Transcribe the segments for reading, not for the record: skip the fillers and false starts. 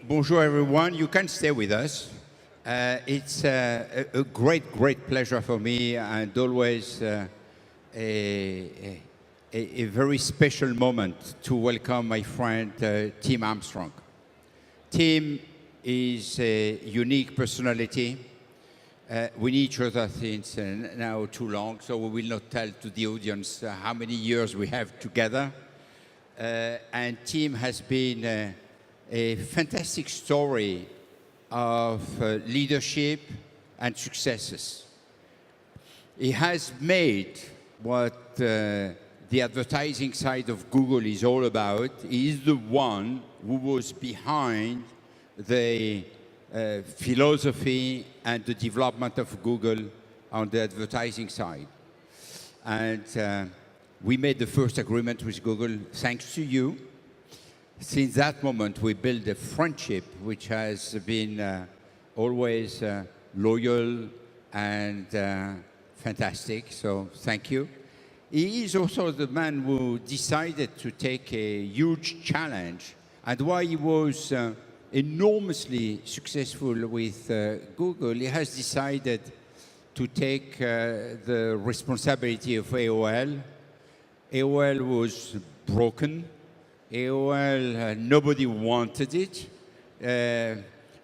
Bonjour, everyone. You can stay with us. It's a great pleasure for me, and always a very special moment to welcome my friend Tim Armstrong. Tim is a unique personality. We know each other since now too long, so we will not tell to the audience how many years we have together. And Tim has been a fantastic story of leadership and successes. He has made what the advertising side of Google is all about. He is the one who was behind the philosophy and the development of Google on the advertising side. And we made the first agreement with Google thanks to you. Since that moment, we built a friendship which has been always loyal and fantastic, so thank you. He is also the man who decided to take a huge challenge, and while he was enormously successful with Google, he has decided to take the responsibility of AOL. AOL was broken. AOL, nobody wanted it.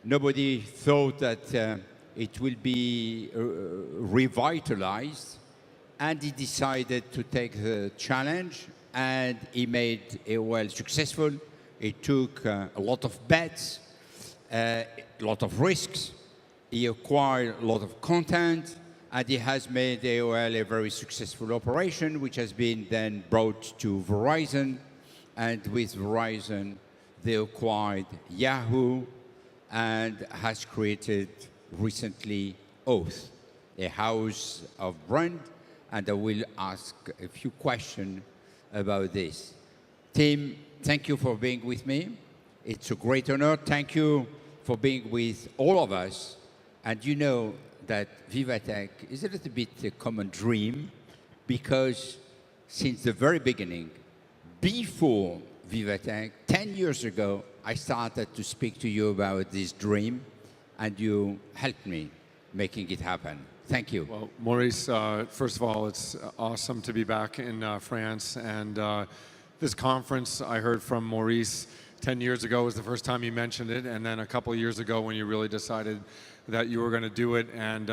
Nobody thought that it will be revitalized. And he decided to take the challenge, and he made AOL successful. He took a lot of bets, a lot of risks. He acquired a lot of content, and he has made AOL a very successful operation, which has been then brought to Verizon. And with Verizon, they acquired Yahoo and has created recently Oath, a house of brand. And I will ask a few questions about this. Tim, thank you for being with me. It's a great honor. Thank you for being with all of us. And you know that VivaTech is a little bit a common dream, because since the very beginning, before VivaTech, 10 years ago, I started to speak to you about this dream, and you helped me making it happen. Thank you. Well, Maurice, first of all, it's awesome to be back in France. And this conference, I heard from Maurice 10 years ago was the first time you mentioned it, and then a couple of years ago when you really decided that you were going to do it. And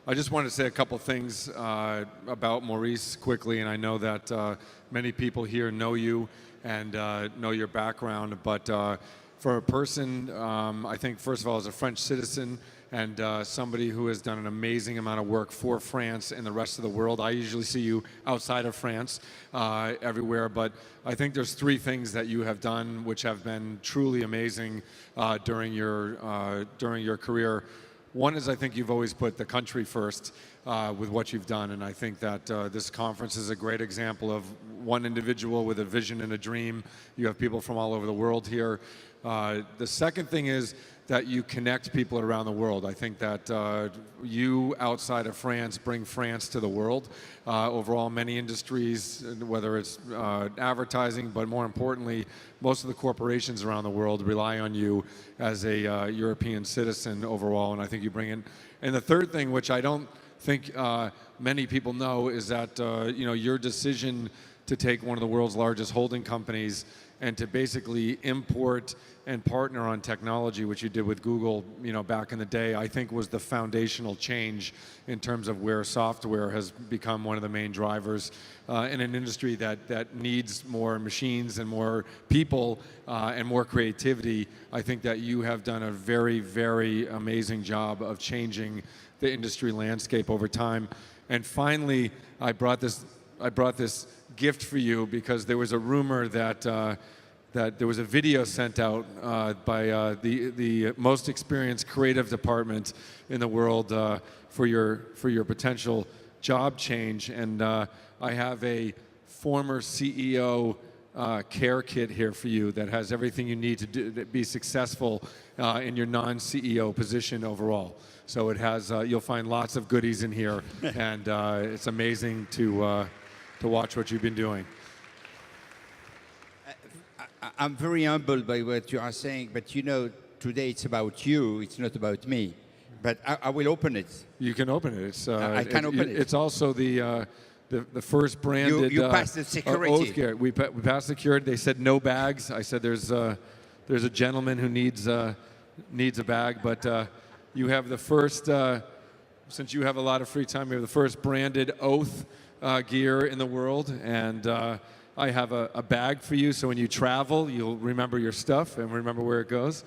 I just wanted to say a couple things about Maurice quickly, and I know that many people here know you and know your background, but for a person, I think first of all, as a French citizen and somebody who has done an amazing amount of work for France and the rest of the world. I usually see you outside of France everywhere, but I think there's three things that you have done which have been truly amazing during your career. One is, I think you've always put the country first with what you've done, and I think that this conference is a great example of one individual with a vision and a dream. You have people from all over the world here. The second thing is that you connect people around the world. I think that you, outside of France, bring France to the world. Overall, many industries, whether it's advertising, but more importantly, most of the corporations around the world rely on you as a European citizen overall, and I think you bring in. And the third thing, which I don't think many people know, is that your decision to take one of the world's largest holding companies and to basically import and partner on technology, which you did with Google, back in the day, I think was the foundational change in terms of where software has become one of the main drivers in an industry that needs more machines and more people and more creativity. I think that you have done a very, very amazing job of changing the industry landscape over time. And finally, I brought this gift for you because there was a rumor that that there was a video sent out by the most experienced creative department in the world for your potential job change, and I have a former CEO care kit here for you that has everything you need to be successful in your non-CEO position overall. So it has you'll find lots of goodies in here, and it's amazing to watch what you've been doing. I'm very humbled by what you are saying, but you know, today it's about you, it's not about me. But I will open it. You can open it. It's, I can open it. It's also the first branded You passed the security. oath gear. We passed security. They said no bags. I said there's a gentleman who needs a bag, but you have the first, since you have a lot of free time, you have the first branded oath gear in the world, and I have a bag for you, so when you travel, you'll remember your stuff and remember where it goes.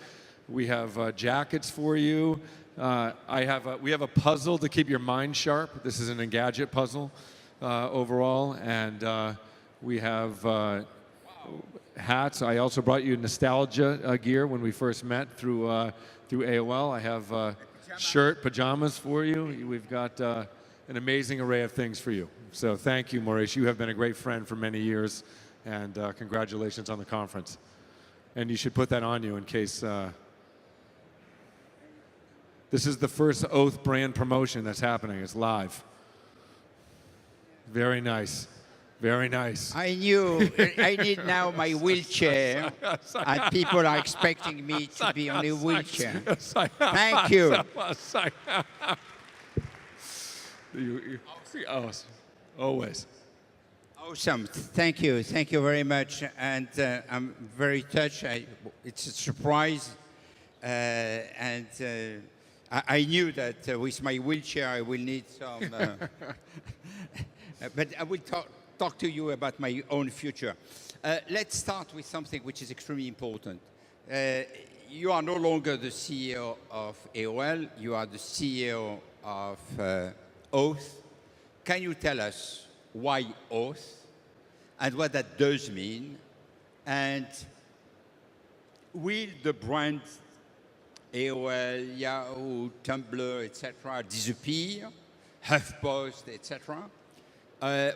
We have jackets for you. We have a puzzle to keep your mind sharp. This is an Engadget puzzle overall, and we have hats. I also brought you nostalgia gear when we first met through AOL. I have shirt, pajamas for you. We've got an amazing array of things for you. So thank you, Maurice. You have been a great friend for many years, and congratulations on the conference. And you should put that on you in case. This is the first Oath brand promotion that's happening. It's live. Very nice. Very nice. I knew I need now my wheelchair, and people are expecting me to be on a wheelchair. Thank you. Always. Awesome. Thank you. Thank you very much. And I'm very touched. It's a surprise. I knew that with my wheelchair I will need some. But I will talk to you about my own future. Let's start with something which is extremely important. You are no longer the CEO of AOL. You are the CEO of Oath. Can you tell us why Oath and what that does mean? And will the brand AOL, Yahoo, Tumblr, etc. disappear, HuffPost, etc.?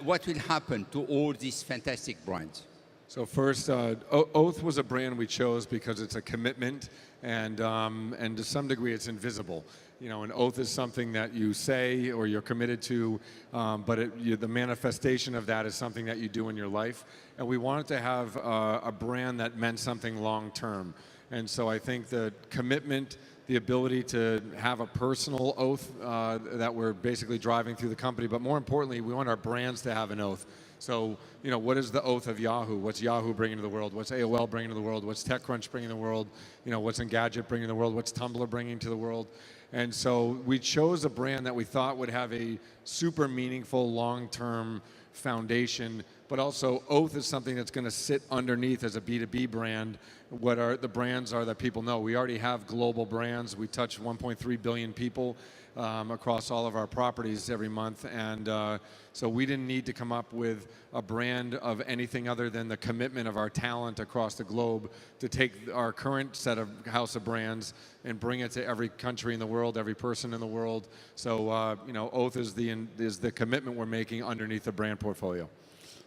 What will happen to all these fantastic brands? So first, Oath was a brand we chose because it's a commitment, and to some degree it's invisible. You know, an oath is something that you say or you're committed to, but the manifestation of that is something that you do in your life. And we wanted to have a brand that meant something long term. And so I think the commitment, the ability to have a personal oath that we're basically driving through the company, but more importantly, we want our brands to have an oath. So, you know, what is the oath of Yahoo? What's Yahoo bringing to the world? What's AOL bringing to the world? What's TechCrunch bringing to the world? You know, what's Engadget bringing to the world? What's Tumblr bringing to the world? And so we chose a brand that we thought would have a super meaningful long-term foundation, but also Oath is something that's going to sit underneath as a B2B brand. What are the brands are that people know? We already have global brands. We touch 1.3 billion people across all of our properties every month, and so we didn't need to come up with a brand of anything other than the commitment of our talent across the globe to take our current set of house of brands and bring it to every country in the world, every person in the world. So you know, Oath is the commitment we're making underneath the brand portfolio.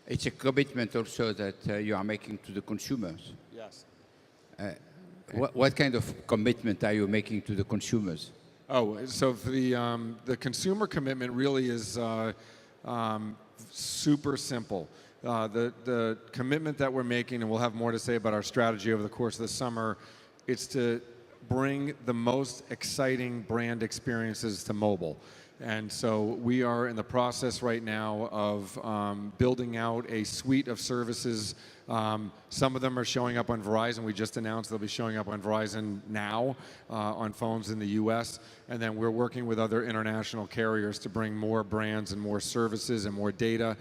It's a commitment also that you are making to the consumers. Yes. What kind of commitment are you making to the consumers? Oh, so for the consumer commitment really is super simple. The commitment that we're making, and we'll have more to say about our strategy over the course of the summer, it's to bring the most exciting brand experiences to mobile. And so we are in the process right now of building out a suite of services. Some of them are showing up on Verizon. We just announced they'll be showing up on Verizon now on phones in the US. And then we're working with other international carriers to bring more brands and more services and more data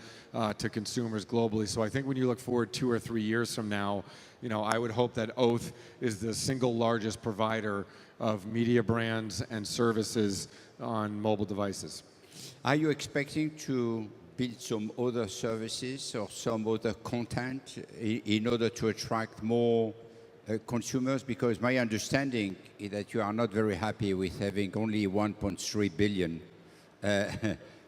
to consumers globally. So I think when you look forward 2 or 3 years from now, you know, I would hope that Oath is the single largest provider of media brands and services on mobile devices. Are you expecting to build some other services or some other content in order to attract more consumers? Because my understanding is that you are not very happy with having only 1.3 billion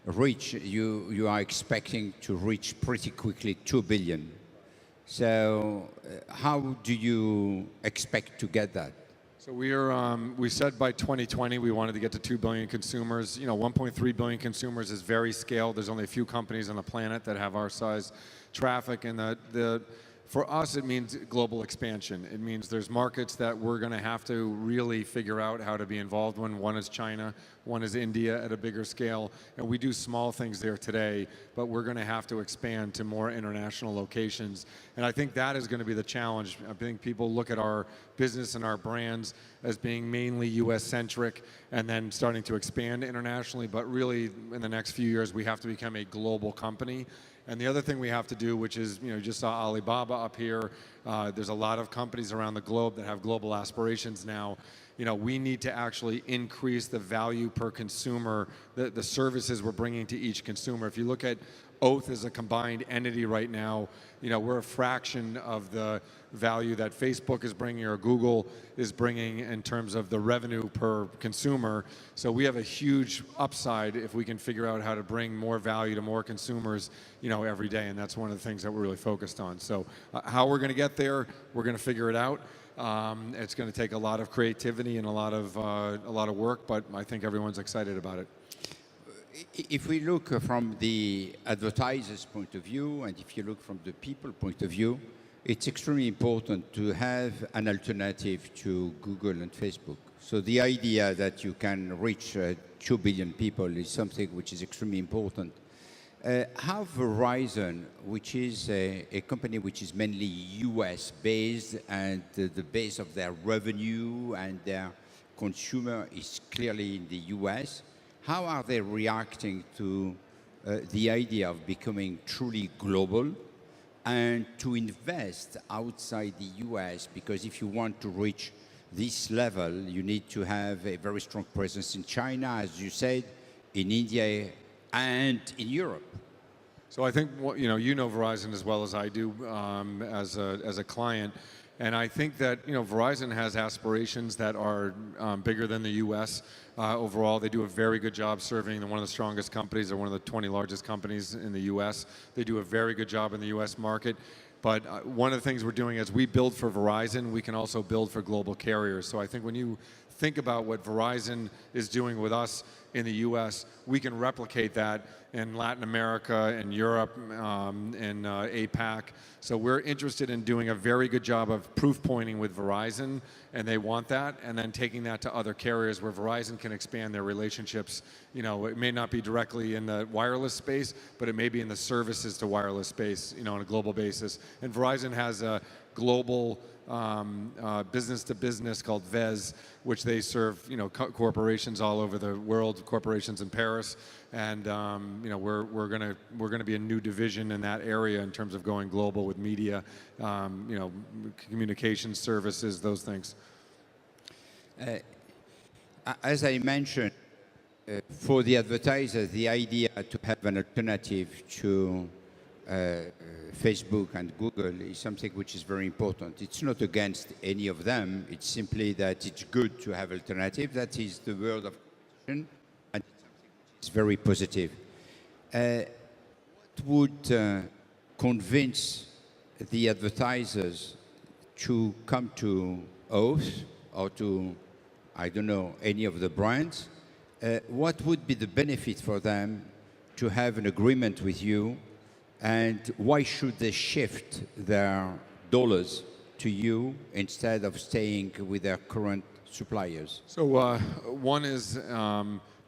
reach. You are expecting to reach pretty quickly 2 billion. So how do you expect to get that? So we said by 2020 we wanted to get to 2 billion consumers. You know, 1.3 billion consumers is very scaled. There's only a few companies on the planet that have our size traffic, and For us, it means global expansion. It means there's markets that we're going to have to really figure out how to be involved in. One is China, one is India at a bigger scale, and we do small things there today, but we're going to have to expand to more international locations. And I think that is going to be the challenge. I think people look at our business and our brands as being mainly US-centric and then starting to expand internationally, but really in the next few years, we have to become a global company. And the other thing we have to do, which is, you just saw Alibaba up here. There's a lot of companies around the globe that have global aspirations now. We need to actually increase the value per consumer, the services we're bringing to each consumer. If you look at Oath as a combined entity right now, we're a fraction of the value that Facebook is bringing or Google is bringing in terms of the revenue per consumer. So we have a huge upside if we can figure out how to bring more value to more consumers, every day, and that's one of the things that we're really focused on. So how we're going to get there, we're going to figure it out. It's going to take a lot of creativity and a lot of work, but I think everyone's excited about it. If we look from the advertiser's point of view, and if you look from the people point of view, it's extremely important to have an alternative to Google and Facebook. So the idea that you can reach 2 billion people is something which is extremely important. How Verizon, which is a company which is mainly US-based and the base of their revenue and their consumer is clearly in the US, how are they reacting to the idea of becoming truly global and to invest outside the US? Because if you want to reach this level, you need to have a very strong presence in China, as you said, in India, and in Europe. So I think you know Verizon as well as I do as a client, and I think that Verizon has aspirations that are bigger than the U.S. Overall. They do a very good job serving one of the strongest companies or one of the 20 largest companies in the U.S. They do a very good job in the U.S. market. But one of the things we're doing as we build for Verizon, we can also build for global carriers. So I think when you think about what Verizon is doing with us in the US, we can replicate that in Latin America and Europe and APAC. So we're interested in doing a very good job of proof pointing with Verizon, and they want that, and then taking that to other carriers where Verizon can expand their relationships. It may not be directly in the wireless space, but it may be in the services to wireless space, on a global basis. And Verizon has a global business to business called VEZ, which they serve corporations all over the world, corporations in Paris, and we're gonna be a new division in that area in terms of going global with media, communications services, those things. As I mentioned, for the advertiser, the idea to have an alternative to Facebook and Google is something which is very important. It's not against any of them. It's simply that it's good to have alternative. That is the world of competition, and it's very positive. What would convince the advertisers to come to Oath or to, I don't know, any of the brands? What would be the benefit for them to have an agreement with you? And why should they shift their dollars to you instead of staying with their current suppliers? So one is,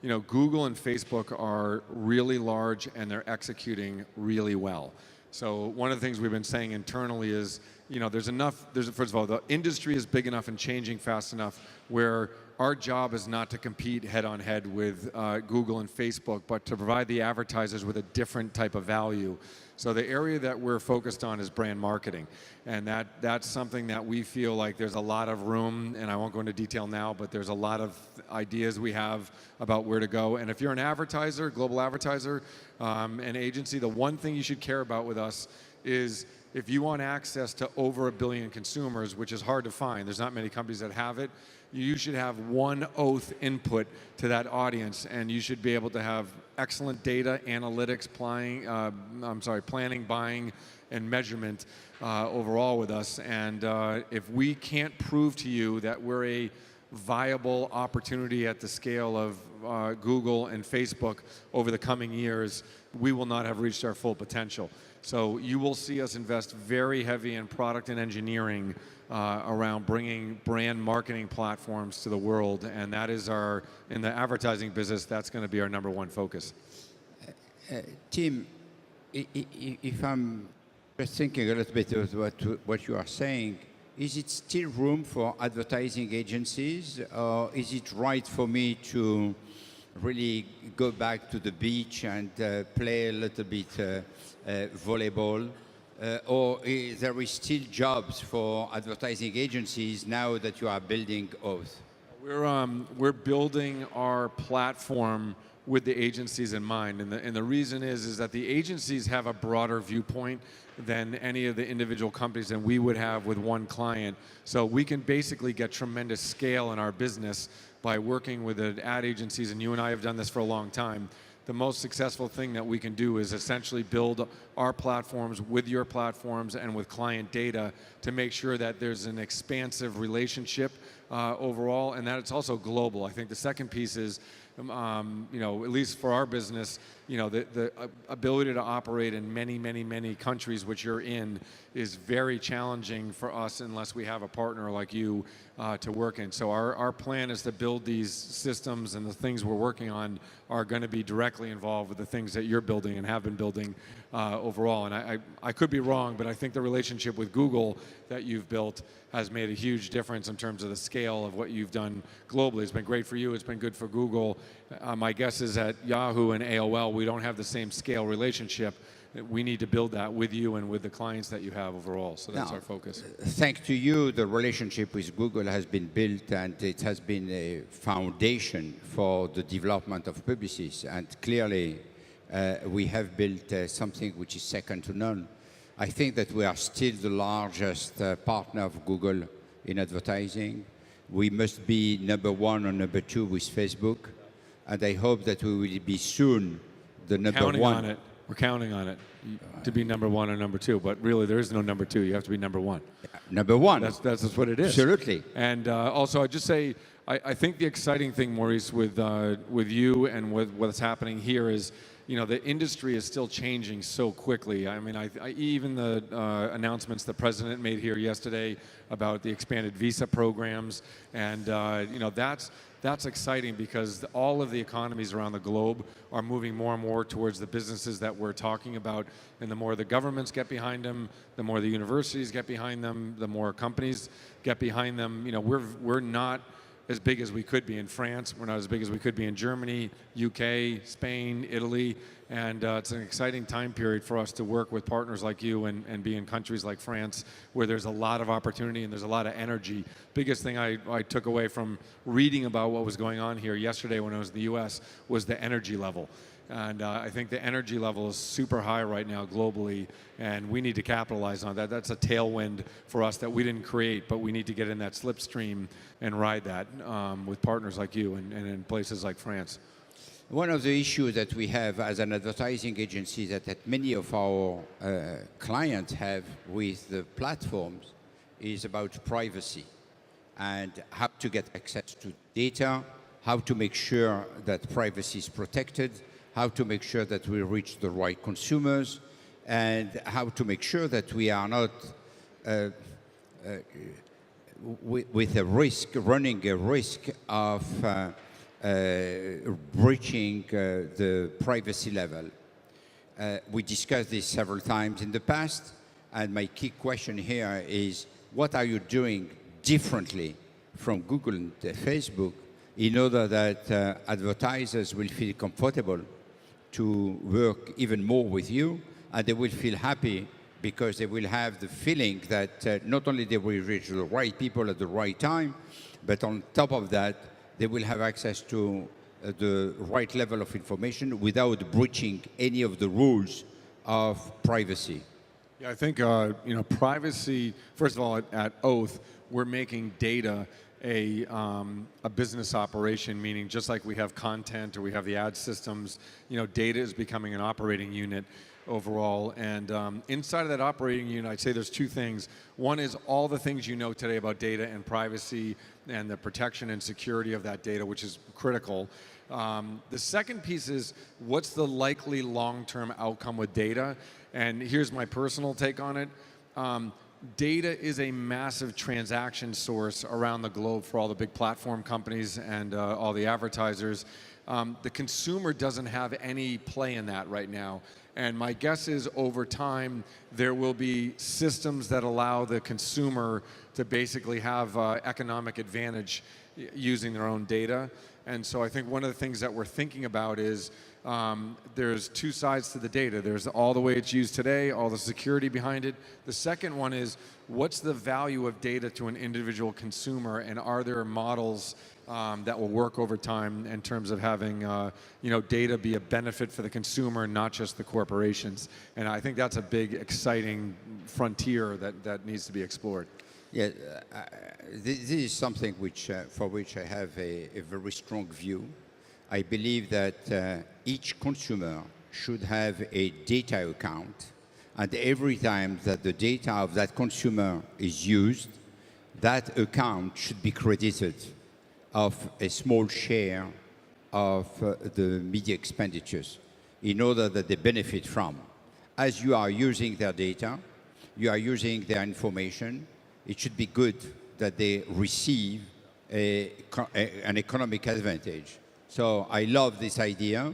Google and Facebook are really large and they're executing really well. So one of the things we've been saying internally is, first of all, the industry is big enough and changing fast enough where our job is not to compete head-on-head with Google and Facebook, but to provide the advertisers with a different type of value. So the area that we're focused on is brand marketing. And that's something that we feel like there's a lot of room, and I won't go into detail now, but there's a lot of ideas we have about where to go. And if you're an advertiser, global advertiser, an agency, the one thing you should care about with us is if you want access to over 1 billion consumers, which is hard to find, there's not many companies that have it, you should have one Oath input to that audience, and you should be able to have excellent data, analytics, planning, buying, and measurement overall with us. And if we can't prove to you that we're a viable opportunity at the scale of Google and Facebook over the coming years, we will not have reached our full potential. So you will see us invest very heavy in product and engineering around bringing brand marketing platforms to the world, and that is in the advertising business, that's going to be our number one focus. Tim, if I'm just thinking a little bit of what you are saying, is it still room for advertising agencies, or is it right for me to really go back to the beach and play a little bit volleyball? Or there is still jobs for advertising agencies now that you are building Oath? We're building our platform with the agencies in mind, and the reason is that the agencies have a broader viewpoint than any of the individual companies that we would have with one client. So we can basically get tremendous scale in our business by working with the ad agencies, and you and I have done this for a long time. The most successful thing that we can do is essentially build our platforms with your platforms and with client data to make sure that there's an expansive relationship overall, and that it's also global. I think the second piece is, at least for our business, the ability to operate in many countries which you're in is very challenging for us unless we have a partner like you to work in. So our plan is to build these systems, and the things we're working on are going to be directly involved with the things that you're building and have been building overall. And I could be wrong, but I think the relationship with Google that you've built has made a huge difference in terms of the scale of what you've done globally. It's been great for you. It's been good for Google. My guess is at Yahoo and AOL, we don't have the same scale relationship. We need to build that with you and with the clients that you have overall. So that's our focus. Thanks to you, the relationship with Google has been built, and it has been a foundation for the development of Publicis. And clearly, we have built something which is second to none. I think that we are still the largest partner of Google in advertising. We must be number one or number two with Facebook, and I hope that we will be soon the number one. Counting on it. We're counting on it to be number one or number two, but really there is no number two. You have to be number one. Number one. That's what it is. Absolutely. And also, I'd just say, I think the exciting thing, Maurice, with you and with what's happening here is, the industry is still changing so quickly. I mean, even the announcements the president made here yesterday about the expanded visa programs, and that's exciting because all of the economies around the globe are moving more and more towards the businesses that we're talking about. And the more the governments get behind them, the more the universities get behind them, the more companies get behind them. We're not as big as we could be in France. We're not as big as we could be in Germany, UK, Spain, Italy. And it's an exciting time period for us to work with partners like you and be in countries like France where there's a lot of opportunity and there's a lot of energy. Biggest thing I took away from reading about what was going on here yesterday when I was in the US was the energy level. And I think the energy level is super high right now globally, and we need to capitalize on that. That's a tailwind for us that we didn't create, but we need to get in that slipstream and ride that with partners like you and in places like France. One of the issues that we have as an advertising agency that many of our clients have with the platforms is about privacy and how to get access to data, how to make sure that privacy is protected, how to make sure that we reach the right consumers, and how to make sure that we are not with a risk, running a risk of breaching the privacy level. We discussed this several times in the past, and my key question here is, what are you doing differently from Google and Facebook in order that advertisers will feel comfortable to work even more with you, and they will feel happy because they will have the feeling that not only they will reach the right people at the right time, but on top of that, they will have access to the right level of information without breaching any of the rules of privacy. Yeah, I think privacy. First of all, at Oath, we're making data a business operation, meaning just like we have content or we have the ad systems, data is becoming an operating unit. overall. And inside of that operating unit, I'd say there's two things. One is all the things you know today about data and privacy and the protection and security of that data, which is critical. The second piece is what's the likely long-term outcome with data? And here's my personal take on it. Data is a massive transaction source around the globe for all the big platform companies and all the advertisers. The consumer doesn't have any play in that right now. And my guess is over time, there will be systems that allow the consumer to basically have economic advantage using their own data. And so I think one of the things that we're thinking about is there's two sides to the data. There's all the way it's used today, all the security behind it. The second one is what's the value of data to an individual consumer, and are there models that will work over time in terms of having data be a benefit for the consumer, not just the corporations. And I think that's a big, exciting frontier that needs to be explored. Yeah, this is something for which I have a very strong view. I believe that each consumer should have a data account, and every time that the data of that consumer is used, that account should be credited of a small share of the media expenditures in order that they benefit from. As you are using their data, you are using their information, it should be good that they receive an economic advantage. So I love this idea,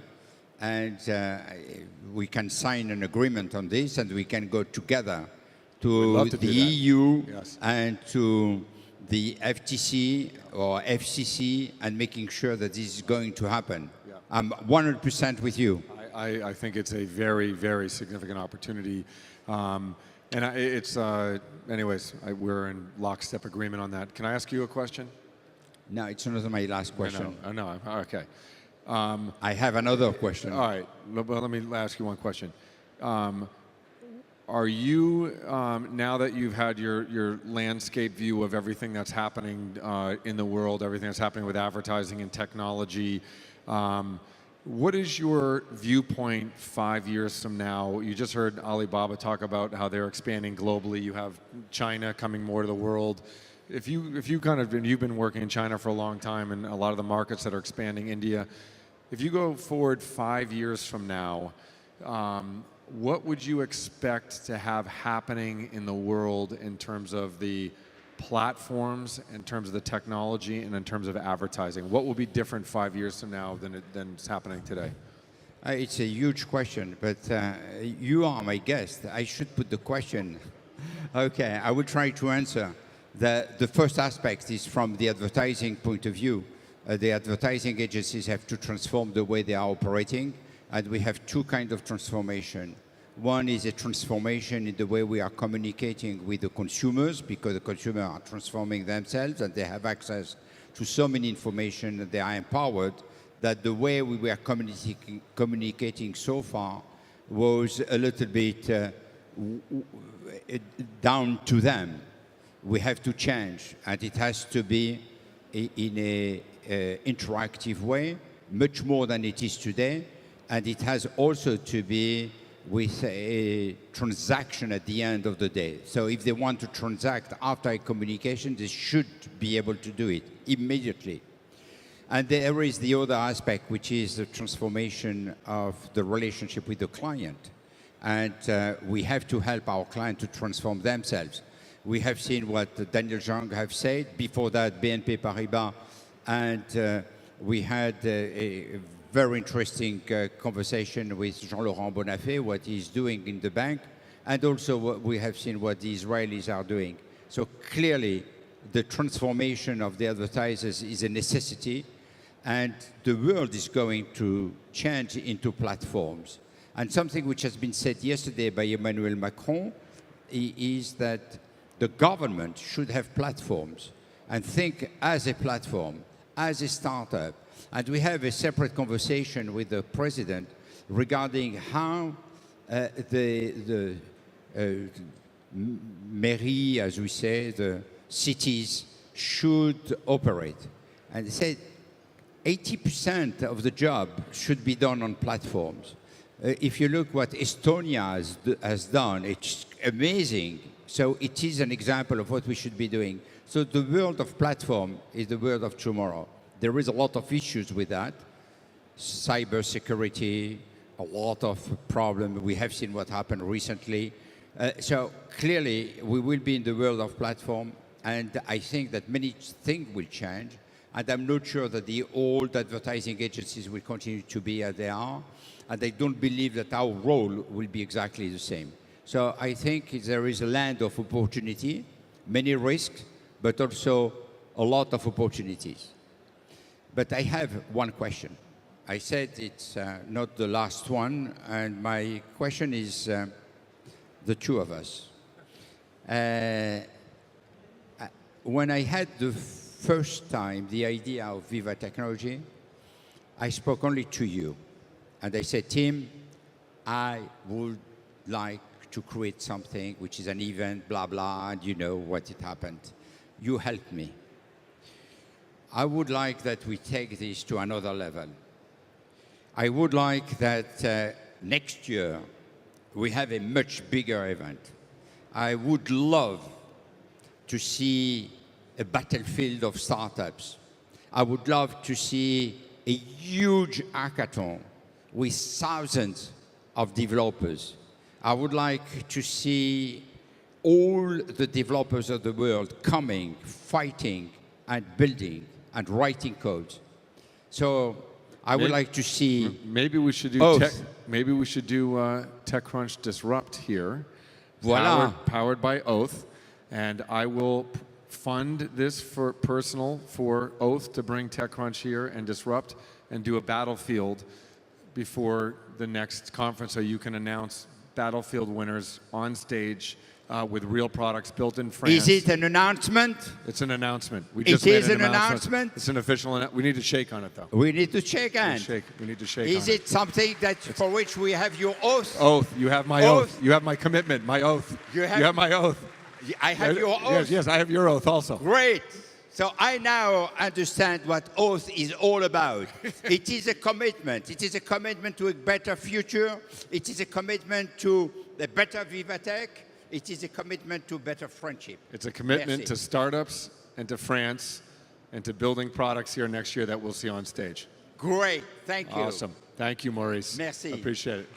and we can sign an agreement on this, and we can go together to the EU yes. and to the FTC or FCC and making sure that this is going to happen. Yeah. I'm 100% with you. I think it's a very, very significant opportunity. Anyways, we're in lockstep agreement on that. Can I ask you a question? No, it's not my last question. No, okay. I have another question. All right, well, let me ask you one question. Are you, now that you've had your landscape view of everything that's happening in the world, everything that's happening with advertising and technology, what is your viewpoint 5 years from now? You just heard Alibaba talk about how they're expanding globally. You have China coming more to the world. If you kind of, and you've been working in China for a long time and a lot of the markets that are expanding, India, if you go forward 5 years from now, what would you expect to have happening in the world in terms of the platforms, in terms of the technology, and in terms of advertising? What will be different 5 years from now than is happening today? It's a huge question, but you are my guest. I should put the question. Okay, I will try to answer. The first aspect is from the advertising point of view. The advertising agencies have to transform the way they are operating, and we have two kinds of transformation. One is a transformation in the way we are communicating with the consumers, because the consumers are transforming themselves and they have access to so many information and they are empowered, that the way we were communicating so far was a little bit down to them. We have to change, and it has to be in an interactive way, much more than it is today, and it has also to be with a transaction at the end of the day. So if they want to transact after a communication, they should be able to do it immediately. And there is the other aspect, which is the transformation of the relationship with the client. And we have to help our client to transform themselves. We have seen what Daniel Zhang have said. Before that, BNP Paribas. And we had a very interesting conversation with Jean-Laurent Bonafé, what he's doing in the bank. And also we have seen what the Israelis are doing. So clearly, the transformation of the advertisers is a necessity. And the world is going to change into platforms. And something which has been said yesterday by Emmanuel Macron is that the government should have platforms and think as a platform, as a startup. And we have a separate conversation with the president regarding how the mairie, as we say, the cities should operate. And they said 80% of the job should be done on platforms. If you look what Estonia has done, it's amazing. So it is an example of what we should be doing. So the world of platform is the world of tomorrow. There is a lot of issues with that. Cybersecurity, a lot of problems. We have seen what happened recently. So clearly, we will be in the world of platform, and I think that many things will change. And I'm not sure that the old advertising agencies will continue to be as they are. And I don't believe that our role will be exactly the same. So I think there is a land of opportunity, many risks, but also a lot of opportunities. But I have one question. I said it's not the last one, and my question is the two of us. When I had the first time the idea of Viva Technology, I spoke only to you. And I said, Tim, I would like to create something which is an event, blah, blah, and you know what it happened. You helped me. I would like that we take this to another level. I would like that next year we have a much bigger event. I would love to see a battlefield of startups. I would love to see a huge hackathon with thousands of developers. I would like to see all the developers of the world coming, fighting, and building, and writing code. So I would like to see. Maybe we should do TechCrunch Disrupt here. Voila. Powered by Oath, and I will fund this for Oath to bring TechCrunch here and Disrupt and do a battlefield before the next conference, so you can announce battlefield winners on stage with real products built in France. Is it an announcement? It's an announcement. It is an announcement? It's an official announcement. We need to shake on it, though. We need to shake hands. We need to shake Is on it something that for which we have your oath? Oath. You have my oath. You have my commitment, my oath. You have my oath. I have your oath? Yes, I have your oath also. Great. So I now understand what Oath is all about. It is a commitment. It is a commitment to a better future. It is a commitment to a better VivaTech. It is a commitment to better friendship. It's a commitment to startups and to France and to building products here next year that we'll see on stage. Great. Thank you. Awesome. Thank you, Maurice. Merci. Appreciate it.